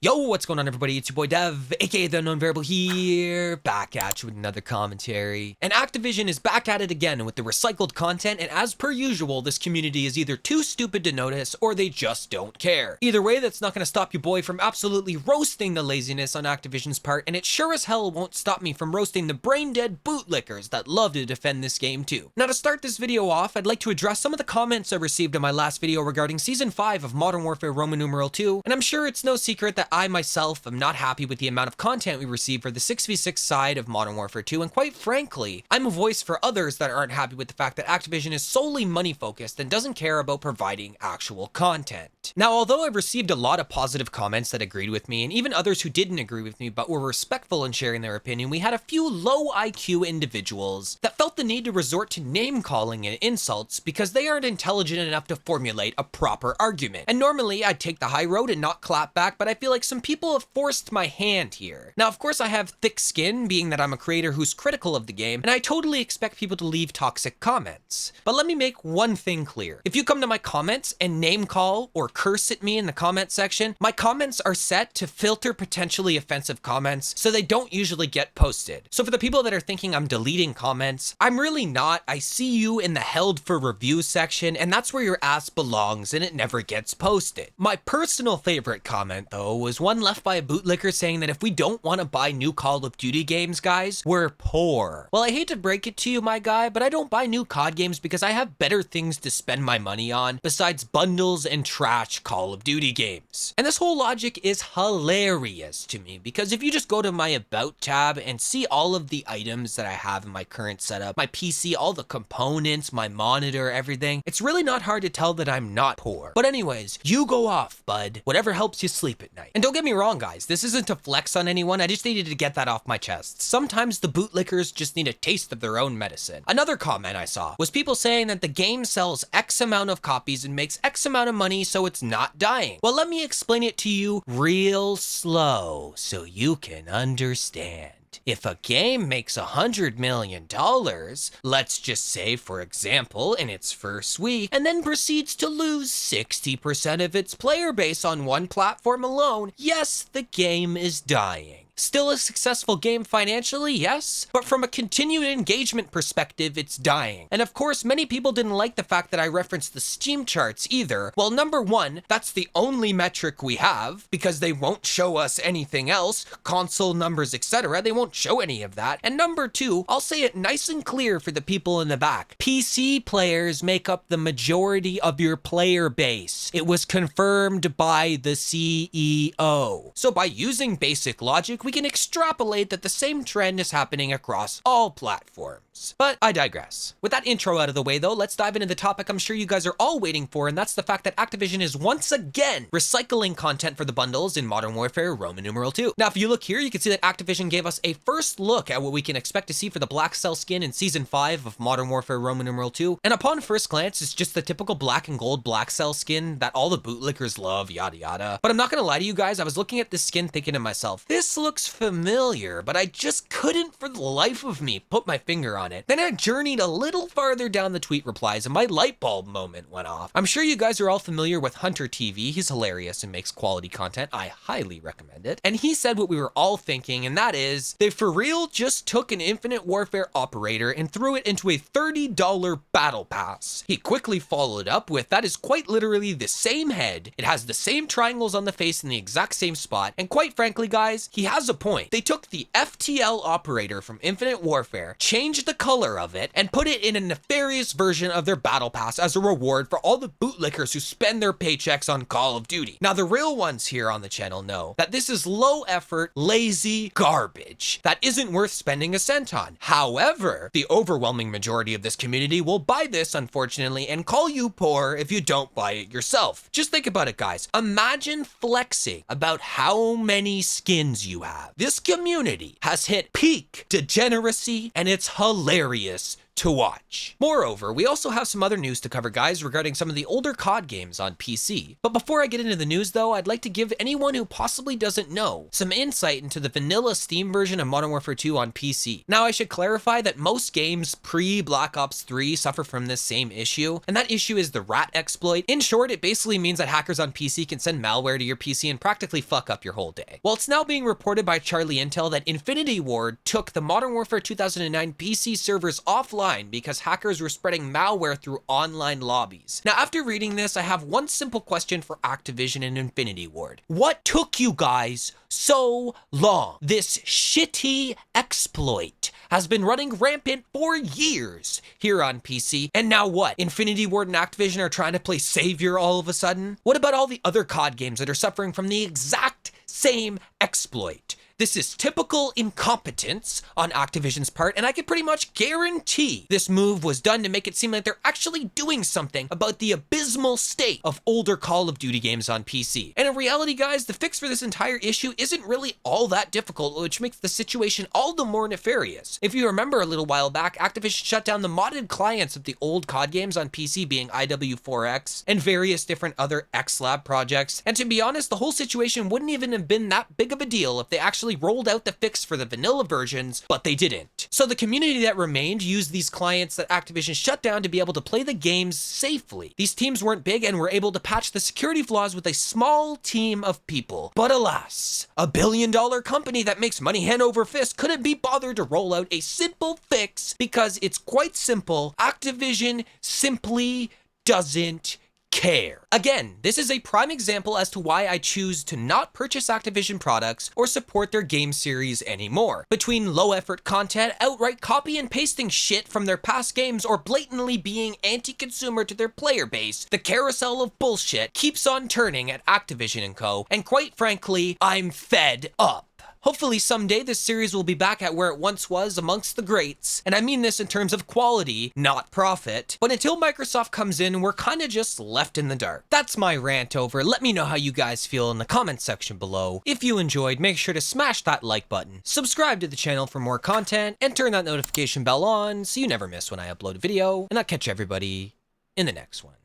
Yo, what's going on everybody? It's your boy Dev, aka the Unknown Variable here, back at you with another commentary. And Activision is back at it again with the recycled content, and as per usual, this community is either too stupid to notice or they just don't care. Either way, that's not going to stop you boy from absolutely roasting the laziness on Activision's part, and it sure as hell won't stop me from roasting the brain-dead bootlickers that love to defend this game too. Now to start this video off, I'd like to address some of the comments I received in my last video regarding Season 5 of Modern Warfare Roman numeral 2, and I'm sure it's no secret that I myself am not happy with the amount of content we receive for the 6v6 side of Modern Warfare 2, and quite frankly, I'm a voice for others that aren't happy with the fact that Activision is solely money focused and doesn't care about providing actual content. Now, although I've received a lot of positive comments that agreed with me, and even others who didn't agree with me but were respectful in sharing their opinion, we had a few low IQ individuals that felt the need to resort to name calling and insults because they aren't intelligent enough to formulate a proper argument. And normally I'd take the high road and not clap back, but I feel like some people have forced my hand here. Now, of course, I have thick skin, being that I'm a creator who's critical of the game, and I totally expect people to leave toxic comments. But let me make one thing clear. If you come to my comments and name call or curse at me in the comment section, my comments are set to filter potentially offensive comments, so they don't usually get posted. So for the people that are thinking I'm deleting comments, I'm really not. I see you in the held for review section, and that's where your ass belongs, and it never gets posted. My personal favorite comment, though, was one left by a bootlicker saying that if we don't want to buy new Call of Duty games, guys, we're poor. Well, I hate to break it to you, my guy, but I don't buy new COD games because I have better things to spend my money on besides bundles and trash Call of Duty games. And this whole logic is hilarious to me because if you just go to my About tab and see all of the items that I have in my current setup, my PC, all the components, my monitor, everything, it's really not hard to tell that I'm not poor. But anyways, you go off, bud. Whatever helps you sleep at night. And don't get me wrong, guys, this isn't to flex on anyone, I just needed to get that off my chest. Sometimes the bootlickers just need a taste of their own medicine. Another comment I saw was people saying that the game sells X amount of copies and makes X amount of money, so it's not dying. Well, let me explain it to you real slow so you can understand. If a game makes $100 million, let's just say, for example, in its first week, and then proceeds to lose 60% of its player base on one platform alone, yes, the game is dying. Still a successful game financially, yes, but from a continued engagement perspective, it's dying. And of course, many people didn't like the fact that I referenced the Steam charts either. Well, number one, that's the only metric we have because they won't show us anything else, console numbers, etc. They won't show any of that. And number two, I'll say it nice and clear for the people in the back. PC players make up the majority of your player base. It was confirmed by the CEO. So by using basic logic, we can extrapolate that the same trend is happening across all platforms. But I digress. With that intro out of the way though, let's dive into the topic I'm sure you guys are all waiting for, and that's the fact that Activision is once again recycling content for the bundles in Modern Warfare Roman numeral 2. Now, if you look here, you can see that Activision gave us a first look at what we can expect to see for the Black Cell skin in Season 5 of Modern Warfare Roman numeral 2. And upon first glance, it's just the typical black and gold Black Cell skin that all the bootlickers love, yada yada. But I'm not gonna lie to you guys, I was looking at this skin thinking to myself, this looks familiar, but I just couldn't for the life of me put my finger on it. Then I journeyed a little farther down the tweet replies and my light bulb moment went off. I'm sure you guys are all familiar with Hunter TV. He's hilarious and makes quality content. I highly recommend it. And he said what we were all thinking, and that is, they for real just took an Infinite Warfare operator and threw it into a $30 battle pass. He quickly followed up with, that is quite literally the same head. It has the same triangles on the face in the exact same spot. And quite frankly, guys, he has a point. They took the FTL operator from Infinite Warfare, changed the color of it, and put it in a nefarious version of their battle pass as a reward for all the bootlickers who spend their paychecks on Call of Duty. Now, the real ones here on the channel know that this is low effort, lazy garbage that isn't worth spending a cent on. However, the overwhelming majority of this community will buy this, unfortunately, and call you poor if you don't buy it yourself. Just think about it, guys. Imagine flexing about how many skins you have. This community has hit peak degeneracy, and it's hilarious to watch. Moreover, we also have some other news to cover, guys, regarding some of the older COD games on PC. But before I get into the news though, I'd like to give anyone who possibly doesn't know some insight into the vanilla Steam version of Modern Warfare 2 on PC. Now, I should clarify that most games pre-Black Ops 3 suffer from this same issue, and that issue is the rat exploit. In short, it basically means that hackers on PC can send malware to your PC and practically fuck up your whole day. Well, it's now being reported by Charlie Intel that Infinity Ward took the Modern Warfare 2009 PC servers offline because hackers were spreading malware through online lobbies. Now, after reading this, I have one simple question for Activision and Infinity Ward. What took you guys so long? This shitty exploit has been running rampant for years here on PC, and now what? Infinity Ward and Activision are trying to play savior all of a sudden? What about all the other COD games that are suffering from the exact same exploit? This is typical incompetence on Activision's part, and I can pretty much guarantee this move was done to make it seem like they're actually doing something about the abysmal state of older Call of Duty games on PC. And in reality, guys, the fix for this entire issue isn't really all that difficult, which makes the situation all the more nefarious. If you remember a little while back, Activision shut down the modded clients of the old COD games on PC, being IW4X and various different other XLab projects. And to be honest, the whole situation wouldn't even have been that big of a deal if they actually rolled out the fix for the vanilla versions, but they didn't. So the community that remained used these clients that Activision shut down to be able to play the games safely. These teams weren't big and were able to patch the security flaws with a small team of people. But alas, a billion-dollar company that makes money hand over fist couldn't be bothered to roll out a simple fix because it's quite simple. Activision simply doesn't care. Again, this is a prime example as to why I choose to not purchase Activision products or support their game series anymore. Between low effort content, outright copy and pasting shit from their past games, or blatantly being anti-consumer to their player base, the carousel of bullshit keeps on turning at Activision & Co. And quite frankly, I'm fed up. Hopefully someday this series will be back at where it once was, amongst the greats, and I mean this in terms of quality, not profit. But until Microsoft comes in, we're kinda just left in the dark. That's my rant over. Let me know how you guys feel in the comment section below. If you enjoyed, make sure to smash that like button, subscribe to the channel for more content, and turn that notification bell on so you never miss when I upload a video, and I'll catch everybody in the next one.